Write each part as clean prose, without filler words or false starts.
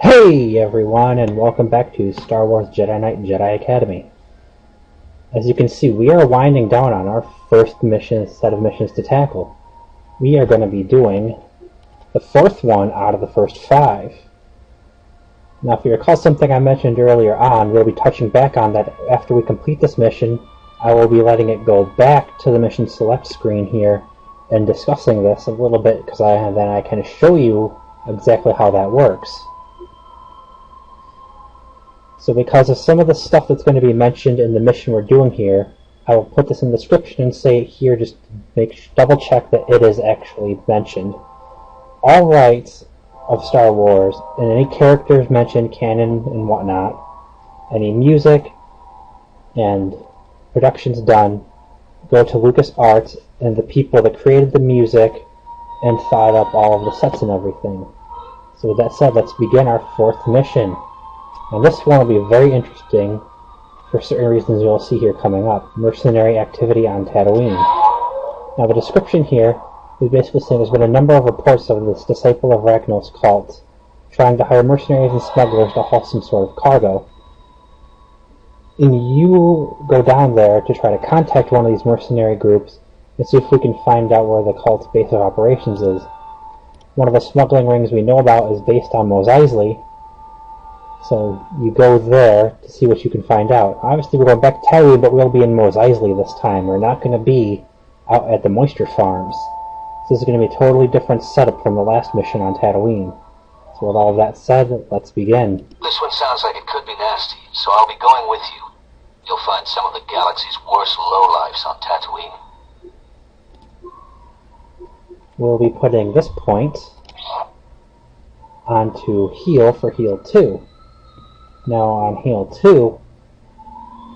Hey everyone, and welcome back to Star Wars Jedi Knight Jedi Academy. As you can see, we are winding down on our first set of missions to tackle. We are going to be doing the fourth one out of the first 5. Now, if you recall something I mentioned earlier on, we'll be touching back on that after we complete this mission. I will be letting it go back to the mission select screen here and discussing this a little bit, because then I can show you exactly how that works. So because of some of the stuff that's going to be mentioned in the mission we're doing here, I will put this in the description and say it here just to double check that it is actually mentioned. All rights of Star Wars and any characters mentioned, canon and whatnot, any music and productions done, go to LucasArts and the people that created the music and thought up all of the sets and everything. So with that said, let's begin our 4th mission. And this one will be very interesting for certain reasons you'll see here coming up. Mercenary activity on Tatooine. Now the description here is basically saying there's been a number of reports of this Disciple of Ragnos cult trying to hire mercenaries and smugglers to haul some sort of cargo. And you go down there to try to contact one of these mercenary groups and see if we can find out where the cult's base of operations is. One of the smuggling rings we know about is based on Mos Eisley, so you go there to see what you can find out. Obviously we're going back to Tatooine, but we'll be in Mos Eisley this time. We're not going to be out at the moisture farms. So this is going to be a totally different setup from the last mission on Tatooine. So with all of that said, let's begin. This one sounds like it could be nasty, so I'll be going with you. You'll find some of the galaxy's worst lowlifes on Tatooine. We'll be putting this point onto heal for heal 2. Now on heal 2,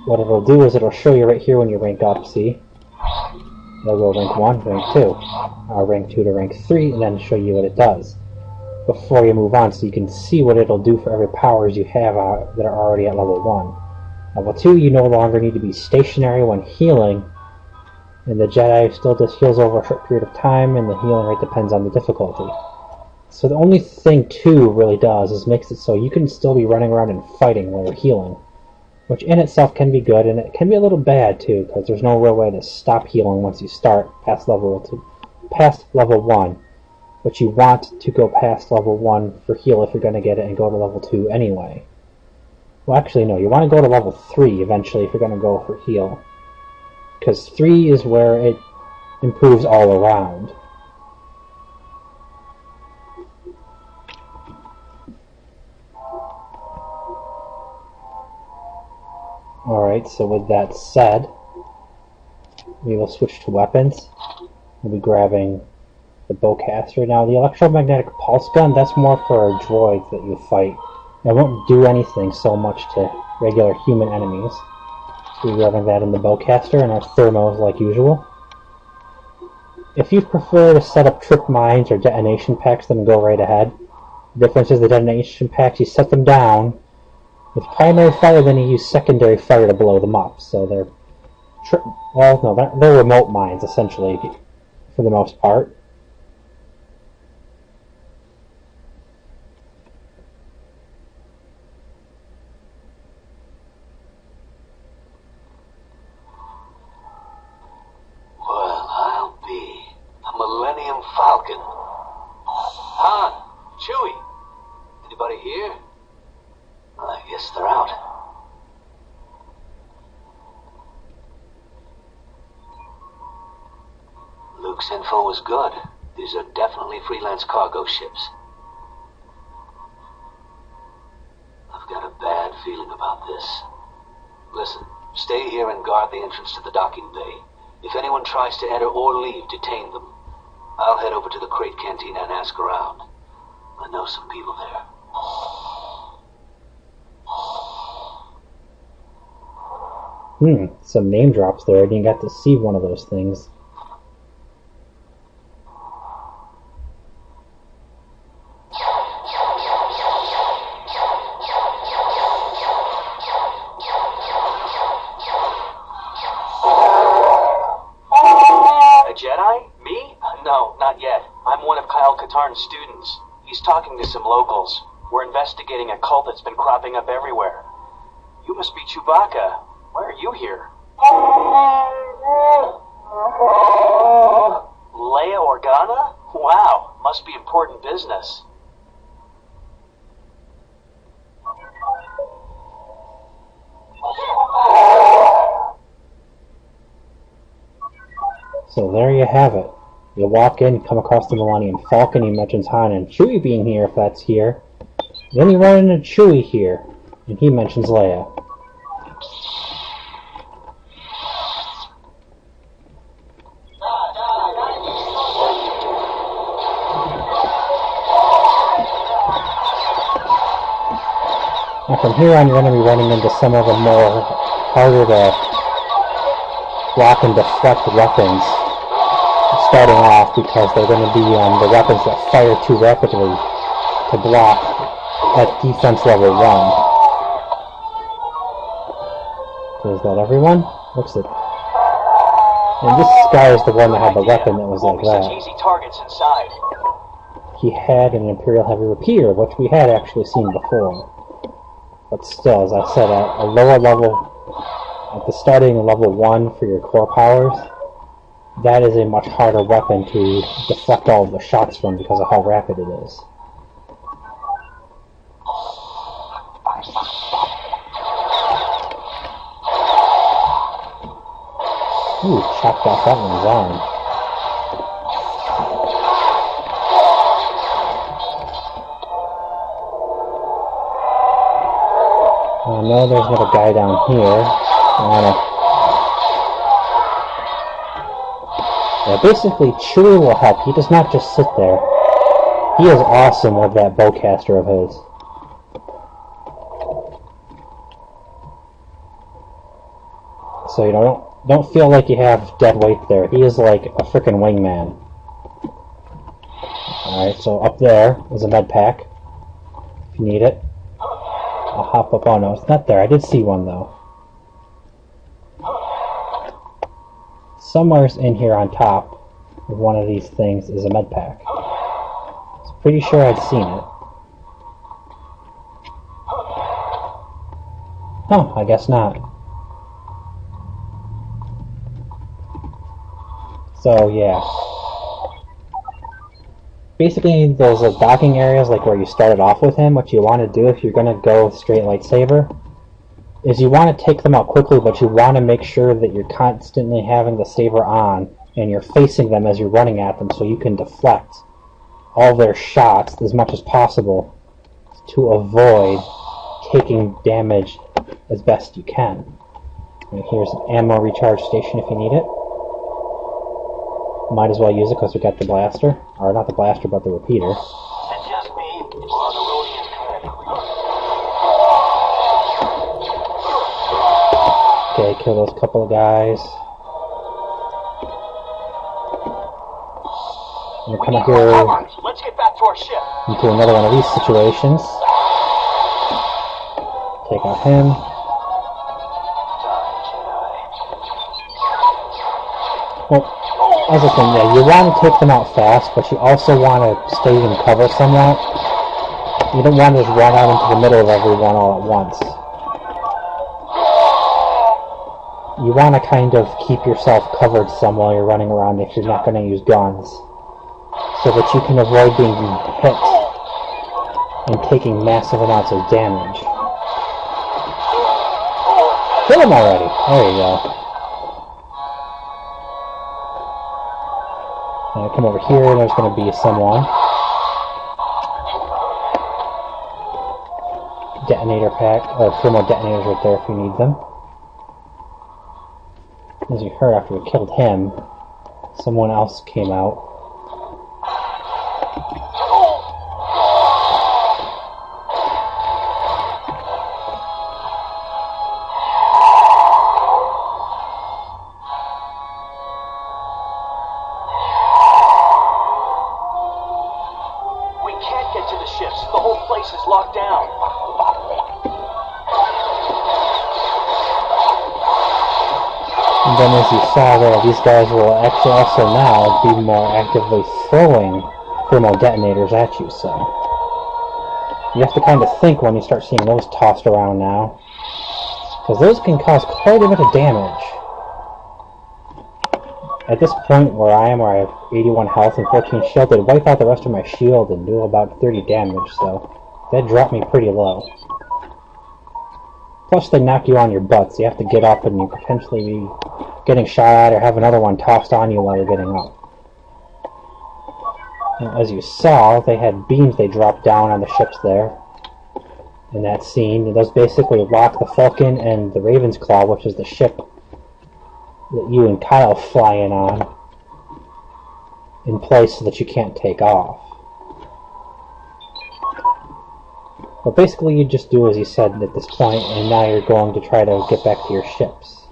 what it'll do is it'll show you right here when you rank up, see? It'll go rank 1, rank 2, rank 2 to rank 3, and then show you what it does before you move on, so you can see what it'll do for every powers you have that are already at level 1. Level 2, you no longer need to be stationary when healing, and the Jedi still just heals over a short period of time, and the healing rate depends on the difficulty. So the only thing 2 really does is makes it so you can still be running around and fighting while you're healing, which in itself can be good, and it can be a little bad too, because there's no real way to stop healing once you start past level 1. But you want to go past level 1 for heal if you're going to get it and go to level 2 anyway. Well, actually no, you want to go to level 3 eventually if you're going to go for heal, because 3 is where it improves all around. Alright, so with that said, we will switch to weapons. We'll be grabbing the bowcaster. Now, the electromagnetic pulse gun, that's more for droids that you fight. It won't do anything so much to regular human enemies. So we're grabbing that in the bowcaster and our thermos like usual. If you prefer to set up trip mines or detonation packs, then go right ahead. The difference is the detonation packs, you set them down with primary fire, then you use secondary fire to blow them up. So they're they're remote mines essentially, for the most part. Well, I'll be a Millennium Falcon. Han, Chewie, anybody here? I guess they're out. Luke's info was good. These are definitely freelance cargo ships. I've got a bad feeling about this. Listen, stay here and guard the entrance to the docking bay. If anyone tries to enter or leave, detain them. I'll head over to the Crate Cantina and ask around. I know some people there. Some name drops there. I didn't get to see one of those things. A Jedi? Me? No, not yet. I'm one of Kyle Katarn's students. He's talking to some locals. We're investigating a cult that's been cropping up everywhere. You must be Chewbacca. Why are you here? Leia Organa? Wow, must be important business. So there you have it. You walk in, you come across the Millennium Falcon, he mentions Han and Chewie being here, if that's here. Then you run into Chewie here, and he mentions Leia. Now from here on, you're going to be running into some of the more harder to block and deflect weapons. Starting off because they're going to be the weapons that fire too rapidly to block at defense level 1. So is that everyone? Looks like. And this guy is the one that had the weapon that was like that. Easy targets inside. He had an Imperial Heavy Repeater, which we had actually seen before. But still, as I said, at a lower level, at the starting level 1 for your core powers, that is a much harder weapon to deflect all of the shots from because of how rapid it is. Ooh, chopped off that one's arm. I know there's another guy down here. Yeah, basically, Chewie will help. He does not just sit there. He is awesome with that bowcaster of his. So, you know, don't feel like you have dead weight there. He is like a frickin' wingman. Alright, so up there is a med pack. If you need it. I'll hop up. Oh no, it's not there. I did see one though. Somewhere's in here on top of one of these things is a med pack. I was pretty sure I'd seen it. Oh, I guess not. So yeah. Basically, those docking areas, like where you started off with him, what you want to do if you're going to go straight lightsaber, is you want to take them out quickly, but you want to make sure that you're constantly having the saber on, and you're facing them as you're running at them so you can deflect all their shots as much as possible to avoid taking damage as best you can. And here's an ammo recharge station if you need it. Might as well use it because we got the blaster. Or not the blaster, but the repeater. That's just me. On the road is Okay, kill those couple of guys. I'm gonna come up here Let's get back to our ship. into another one of these situations. Take out him. Well, as I said, yeah, you want to take them out fast, but you also want to stay in cover somewhat. You don't want to just run out into the middle of everyone all at once. You want to kind of keep yourself covered some while you're running around if you're not going to use guns, so that you can avoid being hit and taking massive amounts of damage. Kill him already! There you go. Come over here, and there's going to be someone. Detonator pack, or thermal detonators right there if you need them. As you heard, after we killed him, someone else came out. And then as you saw there, these guys will actually also now be more actively throwing thermal detonators at you, so You have to kind of think when you start seeing those tossed around now, because those can cause quite a bit of damage. At this point where I am, where I have 81 health and 14 shield, it'd wipe out the rest of my shield and do about 30 damage, so that dropped me pretty low. Plus they knock you on your butt, so you have to get up and you potentially be getting shot at or have another one tossed on you while you're getting up. Now, as you saw, they had beams they dropped down on the ships there in that scene, and those basically lock the Falcon and the Raven's Claw, which is the ship that you and Kyle fly in on, in place so that you can't take off. But basically you just do as you said at this point, and now you're going to try to get back to your ships.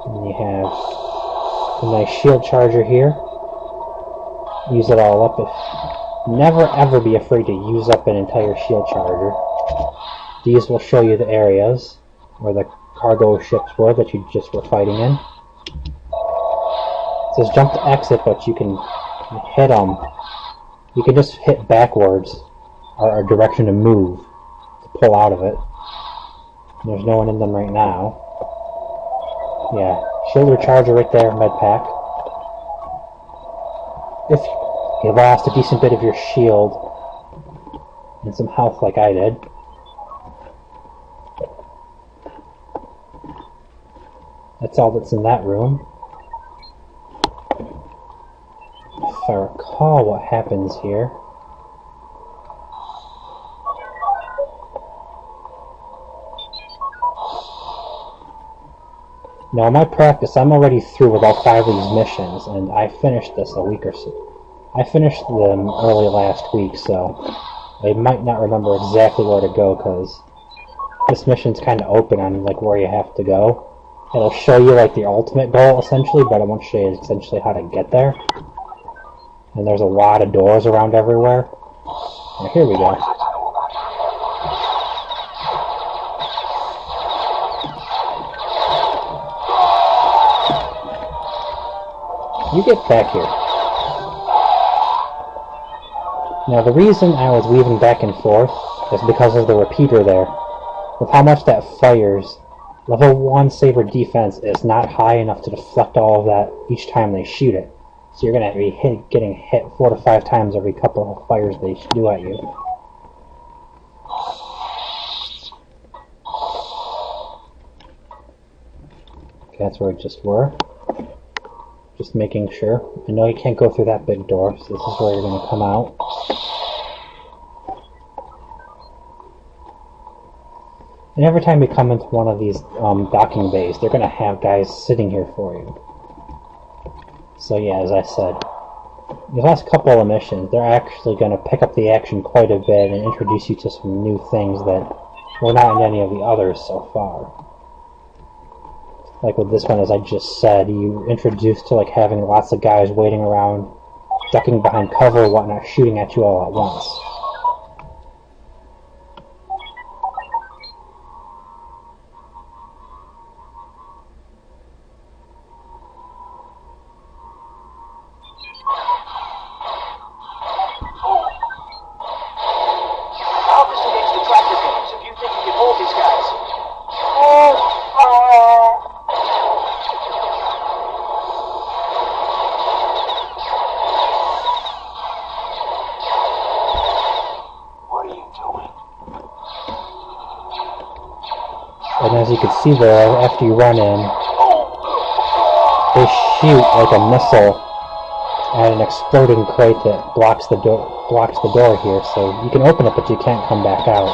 And you have a nice shield charger here. Use it all up. Never ever be afraid to use up an entire shield charger. These will show you the areas where the cargo ships were that you just were fighting in. It says jump to exit, but you can hit them. You can just hit backwards or a direction to move to pull out of it. There's no one in them right now. Yeah, shield recharger right there, med pack. If you lost a decent bit of your shield and some health like I did, that's all that's in that room. If I recall what happens here. Now, in my practice, I'm already through with all 5 of these missions, and I finished this a week or so. I finished them early last week, so I might not remember exactly where to go, because this mission's kind of open on like where you have to go. It'll show you like the ultimate goal, essentially, but it won't show you essentially how to get there. And there's a lot of doors around everywhere. Now, here we go. You get back here. Now the reason I was weaving back and forth is because of the repeater there. With how much that fires, level 1 Saber defense is not high enough to deflect all of that each time they shoot it. So you're going to be getting hit 4 to 5 times every couple of fires they do at you. Okay, that's where it just were. Just making sure. I know you can't go through that big door, so this is where you're going to come out. And every time you come into one of these docking bays, they're going to have guys sitting here for you. So yeah, as I said, these last couple of missions, they're actually going to pick up the action quite a bit and introduce you to some new things that were not in any of the others so far. Like with this one, as I just said, you're introduced to like having lots of guys waiting around, ducking behind cover, whatnot, shooting at you all at once. And as you can see there, after you run in, they shoot like a missile at an exploding crate that blocks the door here. So you can open it, but you can't come back out.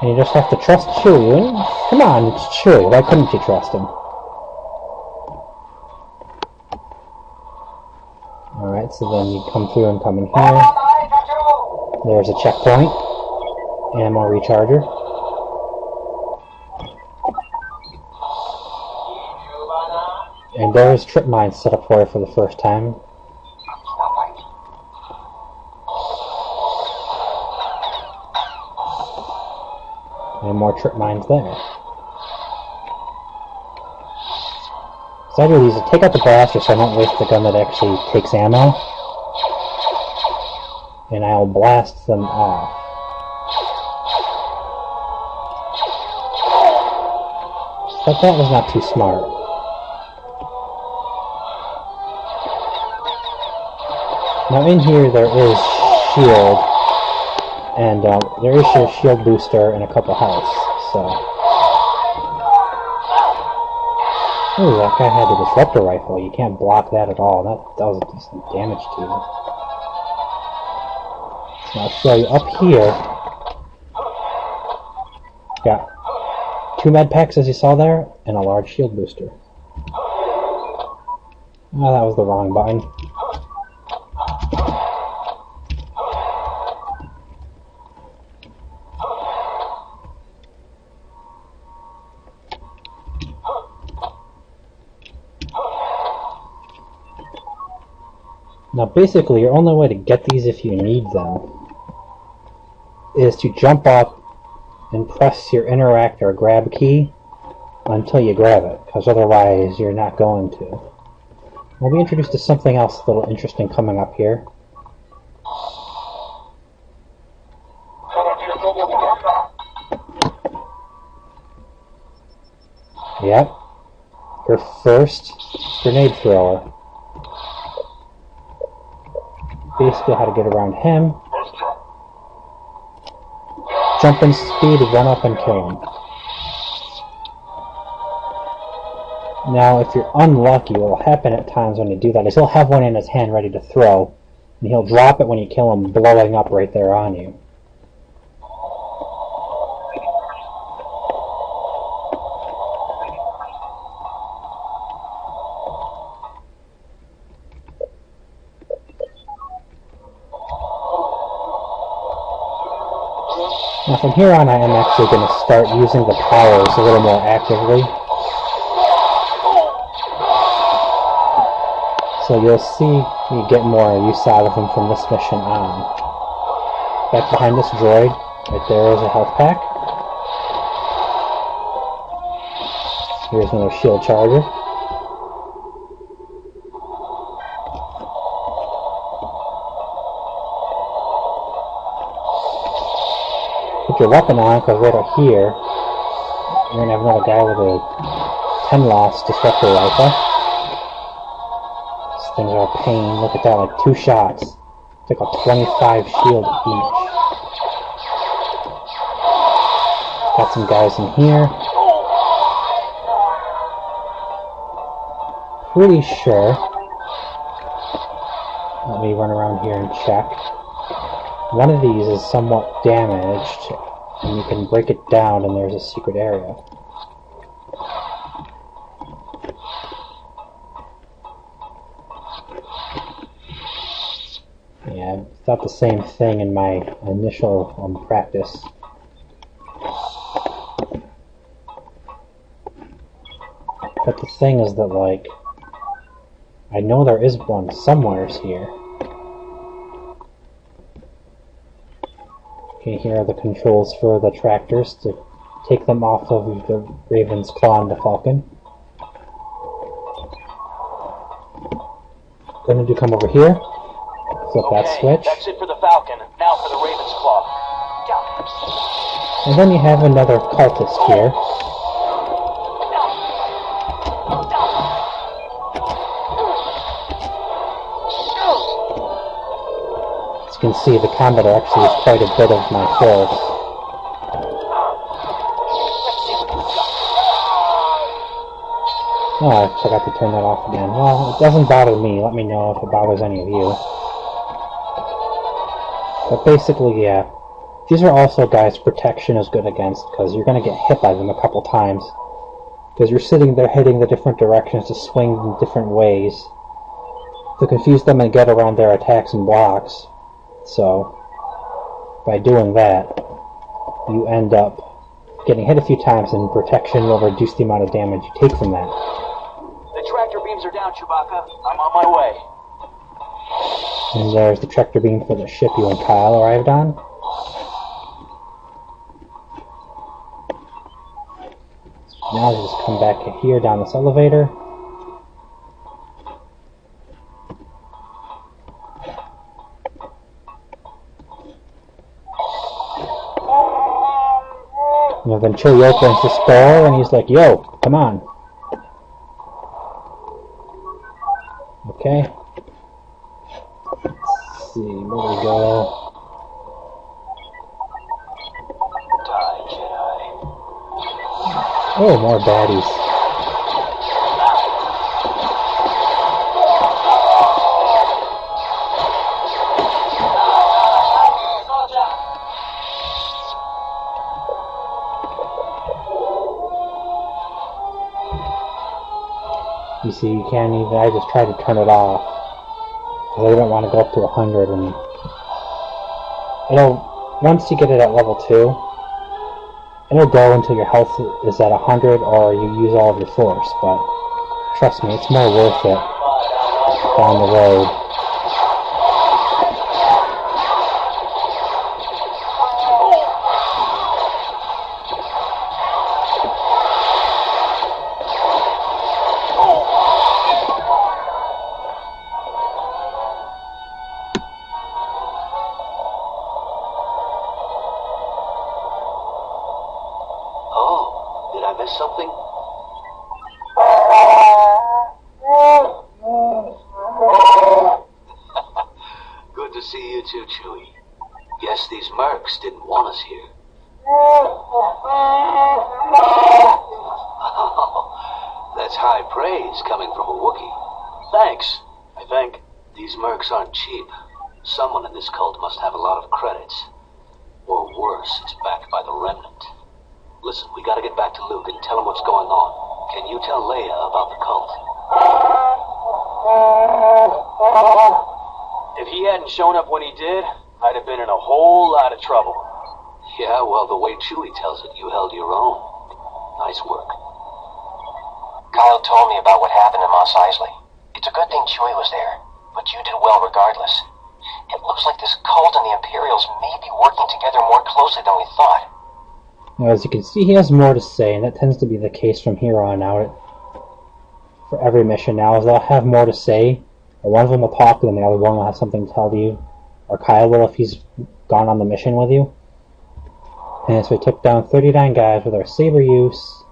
And you just have to trust Chewie. And come on, it's Chewie. Why couldn't you trust him? Alright, so then you come through and come in here. There's a checkpoint. Ammo recharger. And there is trip mines set up for you for the first time. And more trip mines there. So I do these to take out the blaster so I don't waste the gun that actually takes ammo. and I'll blast them off. But that was not too smart. Now in here there is shield, and there is a shield booster and a couple healths, so... Ooh, that guy had a disruptor rifle. You can't block that at all. That does decent damage to you. So I'll show you up here. Got 2 med packs, as you saw there, and a large shield booster. Oh, that was the wrong button. Now basically, your only way to get these if you need them is to jump up and press your interact or grab key until you grab it, because otherwise you're not going to. We'll be introduced to something else a little interesting coming up here. Yep, your first grenade thrower. Basically how to get around him. Jump in speed, run up and kill him. Now if you're unlucky, what will happen at times when you do that is he'll have one in his hand ready to throw, and he'll drop it when you kill him, blowing up right there on you. Now from here on I am actually going to start using the powers a little more actively. So you'll see you get more use out of them from this mission on. Back behind this droid, right there is a health pack. Here's another shield charger. Put your weapon on, because right up here, you're going to have another guy with a 10-loss disruptor rifle. These things are a pain. Look at that, like 2 shots. It's like a 25 shield each. Got some guys in here. Pretty sure. Let me run around here and check. One of these is somewhat damaged, and you can break it down and there's a secret area. Yeah, I thought the same thing in my initial practice. But the thing is that, like, I know there is one somewheres here. Okay, here are the controls for the tractors to take them off of the Raven's Claw and the Falcon. Going to come over here, flip that switch. That's it for the Falcon. Now for the Raven's Claw. And then you have another cultist here. You can see the combat actually is quite a bit of my force. Oh, I forgot to turn that off again. Well, it doesn't bother me. Let me know if it bothers any of you. But basically, yeah. These are also guys protection is good against, because you're going to get hit by them a couple times. Because you're sitting there hitting the different directions to swing in different ways to confuse them and get around their attacks and blocks. So, by doing that, you end up getting hit a few times, and protection will reduce the amount of damage you take from that. The tractor beams are down, Chewbacca. I'm on my way. And there's the tractor beam for the ship you and Kyle arrived on. Now I'll just come back here down this elevator. Then Chewie opens the store and he's like, yo, come on. Okay. Let's see, where we go? Die, Jedi. Oh, more baddies. You see, you can't even, I just tried to turn it off. I don't want to go up to 100, and once you get it at level 2, it'll go until your health is at 100 or you use all of your force, but trust me, it's more worth it down the road. Something? Good to see you too, Chewie. Guess these mercs didn't want us here. Oh, that's high praise coming from a Wookiee. Thanks, I think. These mercs aren't cheap. Someone in this cult must have a lot of credits. Or worse, it's backed by the Remnant. Listen, we gotta get back to Luke and tell him what's going on. Can you tell Leia about the cult? If he hadn't shown up when he did, I'd have been in a whole lot of trouble. Yeah, well, the way Chewie tells it, you held your own. Nice work. Kyle told me about what happened in Mos Eisley. It's a good thing Chewie was there, but you did well regardless. It looks like this cult and the Imperials may be working together more closely than we thought. Now, as you can see, he has more to say, and that tends to be the case from here on out. For every mission now, is they'll have more to say, or one of them will talk, and the other one will have something to tell you, or Kyle will if he's gone on the mission with you. And so we took down 39 guys with our saber use,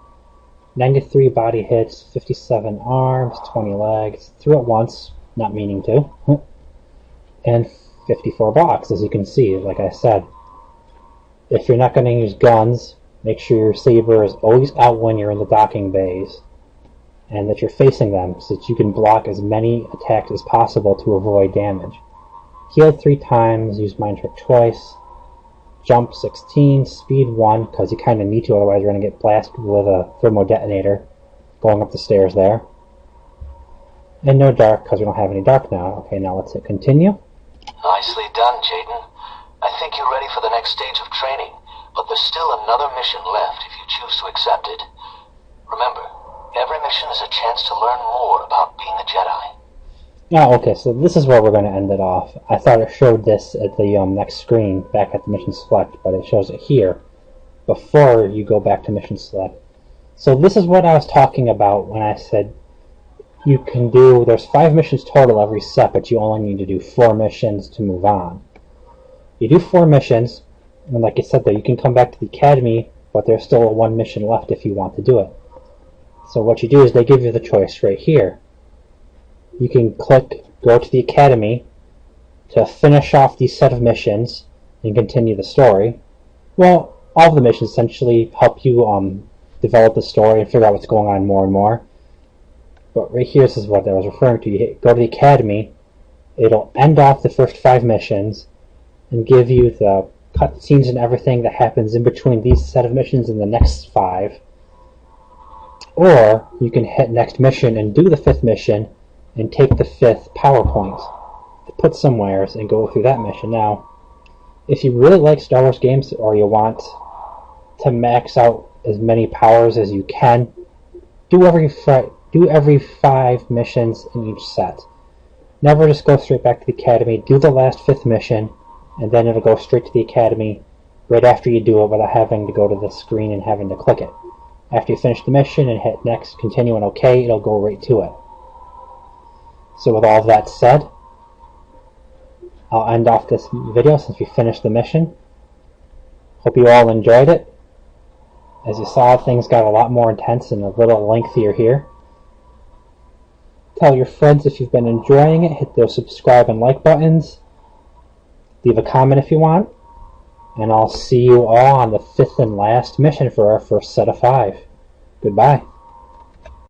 93 body hits, 57 arms, 20 legs, threw it once, not meaning to, and 54 blocks, as you can see, like I said. If you're not going to use guns, make sure your saber is always out when you're in the docking bays, and that you're facing them so that you can block as many attacks as possible to avoid damage. Healed 3 times, used Mind Trick twice, jump 16, speed 1, because you kind of need to, otherwise you're going to get blasted with a thermo detonator going up the stairs there. And no dark, because we don't have any dark now. Okay, now let's hit continue. Nicely done, Jaden. I think you're ready for the next stage of training, but there's still another mission left if you choose to accept it. Remember, every mission is a chance to learn more about being a Jedi. Oh, okay, so this is where we're going to end it off. I thought it showed this at the next screen, back at the mission select, but it shows it here, before you go back to mission select. So this is what I was talking about when I said you can do, there's 5 missions total every set, but you only need to do 4 missions to move on. You do 4 missions, and like I said there, you can come back to the academy, but there's still 1 mission left if you want to do it. So what you do is they give you the choice right here. You can click go to the academy to finish off these set of missions and continue the story. Well, all of the missions essentially help you develop the story and figure out what's going on more and more. But right here, this is what I was referring to. You go to the academy, it'll end off the first 5 missions and give you the cutscenes and everything that happens in between these set of missions and the next 5. Or you can hit next mission and do the 5th mission and take the 5th PowerPoint to put somewhere and go through that mission. Now, if you really like Star Wars games or you want to max out as many powers as you can, do every 5 missions in each set. Never just go straight back to the academy. Do the last 5th mission, and then it'll go straight to the academy right after you do it without having to go to the screen and having to click it. After you finish the mission and hit next, continue, and OK, it'll go right to it. So with all of that said, I'll end off this video since we finished the mission. Hope you all enjoyed it. As you saw, things got a lot more intense and a little lengthier here. Tell your friends if you've been enjoying it. Hit those subscribe and like buttons. Leave a comment if you want. And I'll see you all on the 5th and last mission for our first set of 5. Goodbye.